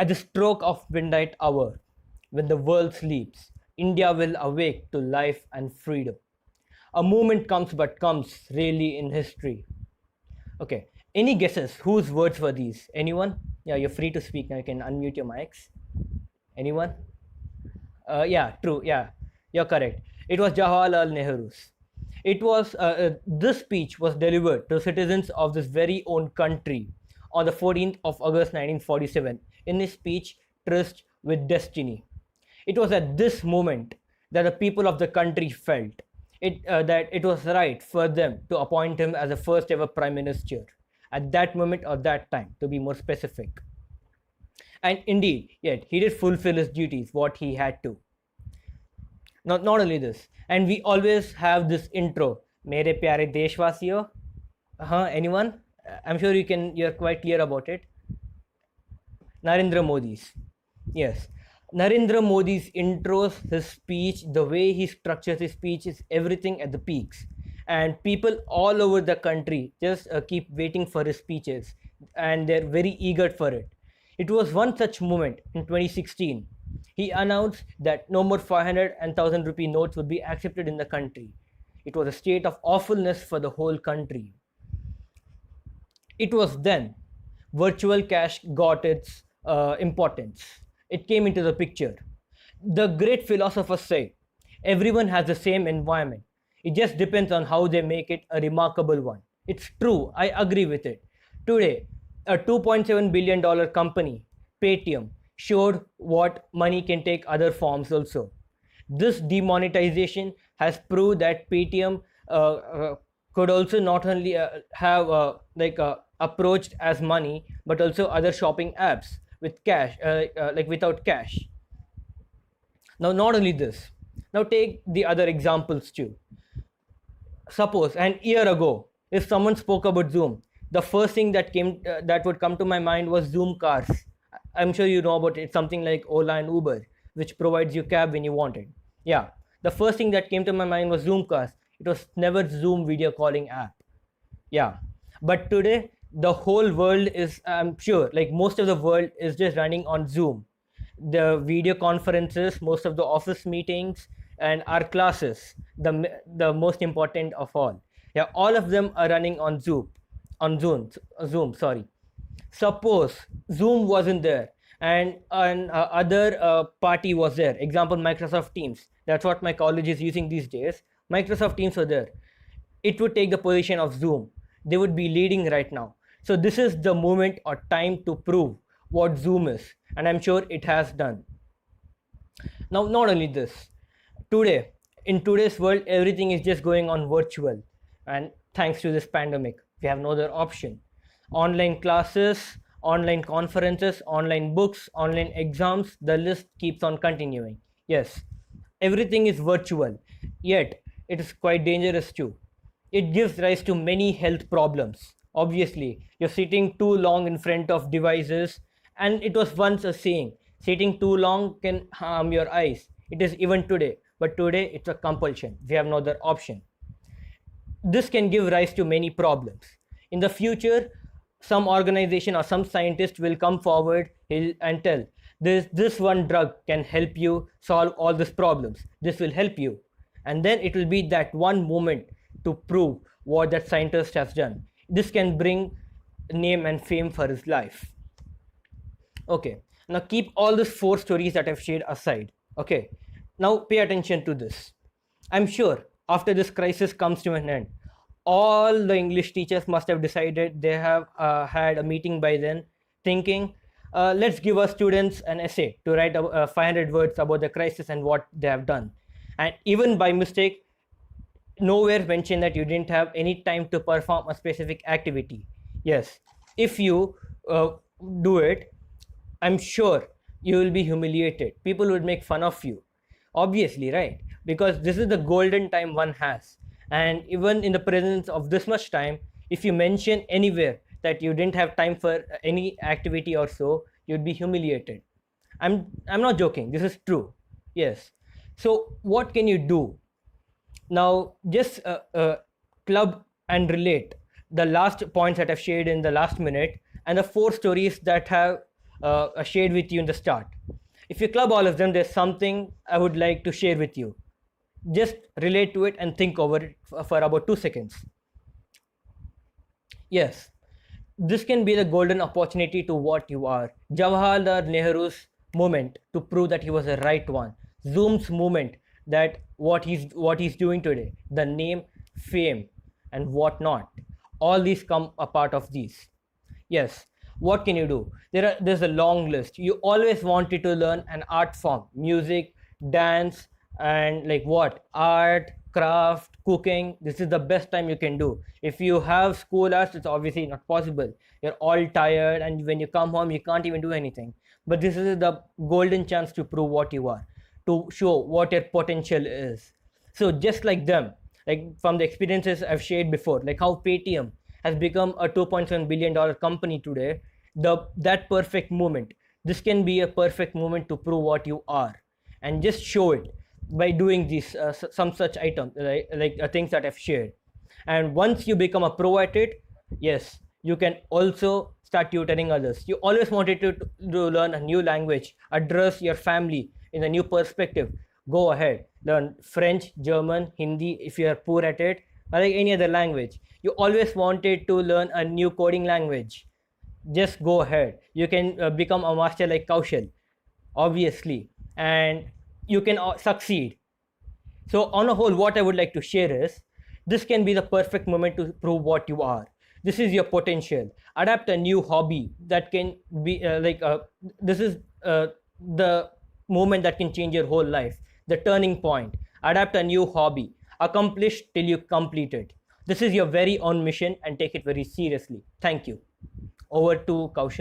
At the stroke of midnight hour, when the world sleeps, India will awake to life and freedom. A moment comes but comes really in history. Okay, any guesses whose words were these? Anyone? Yeah, you're free to speak now. You can unmute your mics. Anyone? Yeah, true. Yeah, you're correct. It was Jawaharlal Nehru's. This speech was delivered to citizens of this very own country on the 14th of August 1947. In his speech, Tryst with Destiny. It was at this moment that the people of the country felt that it was right for them to appoint him as the first ever prime minister. At that moment or that time, to be more specific. And indeed, yet he did fulfill his duties, what he had to. Not only this, and we always have this intro, Mere Pyare Deshwasiyo. Anyone? I'm sure you're quite clear about it. Narendra Modi's. Yes. Narendra Modi's intros, his speech, the way he structures his speech is everything at the peaks. And people all over the country just keep waiting for his speeches and they're very eager for it. It was one such moment in 2016. He announced that no more 500 and 1000 rupee notes would be accepted in the country. It was a state of awfulness for the whole country. It was then virtual cash got its importance. It came into the picture. The great philosophers say everyone has the same environment. It just depends on how they make it a remarkable one. It's true, I agree with it. Today, a $2.7 billion company, Paytm, showed what money can take other forms also. This demonetization has proved that Paytm could also not only have approached as money, but also other shopping apps with cash, without cash. Now, not only this, now take the other examples too. Suppose an year ago, if someone spoke about Zoom, the first thing that would come to my mind was Zoom cars. I'm sure you know about it. It's something like Ola and Uber, which provides you cab when you want it. Yeah, the first thing that came to my mind was Zoom cars. It was never Zoom video calling app. Yeah, but today the whole world is, I'm sure, like most of the world is just running on Zoom. The video conferences, most of the office meetings, and our classes, the most important of all. Yeah, all of them are running on Zoom. Sorry. Suppose Zoom wasn't there and other party was there. Example, Microsoft Teams. That's what my college is using these days. Microsoft Teams are there. It would take the position of Zoom. They would be leading right now. So this is the moment or time to prove what Zoom is, and I'm sure it has done. Now, not only this, in today's world, everything is just going on virtual, and thanks to this pandemic, we have no other option. Online classes, online conferences, online books, online exams, the list keeps on continuing. Yes, everything is virtual, yet it is quite dangerous too. It gives rise to many health problems. Obviously, you're sitting too long in front of devices, and it was once a saying, sitting too long can harm your eyes. It is even today, but today it's a compulsion. We have no other option. This can give rise to many problems. In the future, some organization or some scientist will come forward and tell this one drug can help you solve all these problems. This will help you. And then it will be that one moment to prove what that scientist has done. This can bring name and fame for his life. Okay, now keep all these 4 stories that I've shared aside. Okay, now pay attention to this. I'm sure after this crisis comes to an end, all the English teachers must have decided, they have had a meeting by then, thinking, let's give our students an essay to write 500 words about the crisis and what they have done. And even by mistake, nowhere mentioned that you didn't have any time to perform a specific activity. Yes, if you do it, I'm sure you will be humiliated. People would make fun of you. Obviously, right? Because this is the golden time one has. And even in the presence of this much time, if you mention anywhere that you didn't have time for any activity or so, you'd be humiliated. I'm not joking. This is true. Yes. So what can you do? Now, just club and relate the last points that I've shared in the last minute and the 4 stories that have shared with you in the start. If you club all of them, there's something I would like to share with you. Just relate to it and think over it for about 2 seconds. Yes, this can be the golden opportunity to what you are. Jawaharlal Nehru's moment to prove that he was the right one. Zoom's moment that what he's doing today, the name, fame, and whatnot. All these come a part of these. Yes. What can you do? There's a long list. You always wanted to learn an art form, music, dance, and like what? Art, craft, cooking. This is the best time you can do. If you have school hours, it's obviously not possible. You're all tired, and when you come home, you can't even do anything. But this is the golden chance to prove what you are, to show what your potential is. So just like them, like from the experiences I've shared before, like how Paytm has become a $2.7 billion company today, that perfect moment. This can be a perfect moment to prove what you are, and just show it by doing these some such items like things that I've shared. And once you become a pro at it, yes, you can also start tutoring others. You always wanted to learn a new language, address your family in a new perspective. Go ahead, learn French, German, Hindi if you are poor at it, or like any other language. You always wanted to learn a new coding language. Just go ahead. You can become a master like Kaushal, obviously, and you can succeed. So, on a whole, what I would like to share is this can be the perfect moment to prove what you are. This is your potential. Adapt a new hobby that can be this is the moment that can change your whole life, the turning point. Adapt a new hobby. Accomplish till you complete it. This is your very own mission and take it very seriously. Thank you. Over to Kaushal.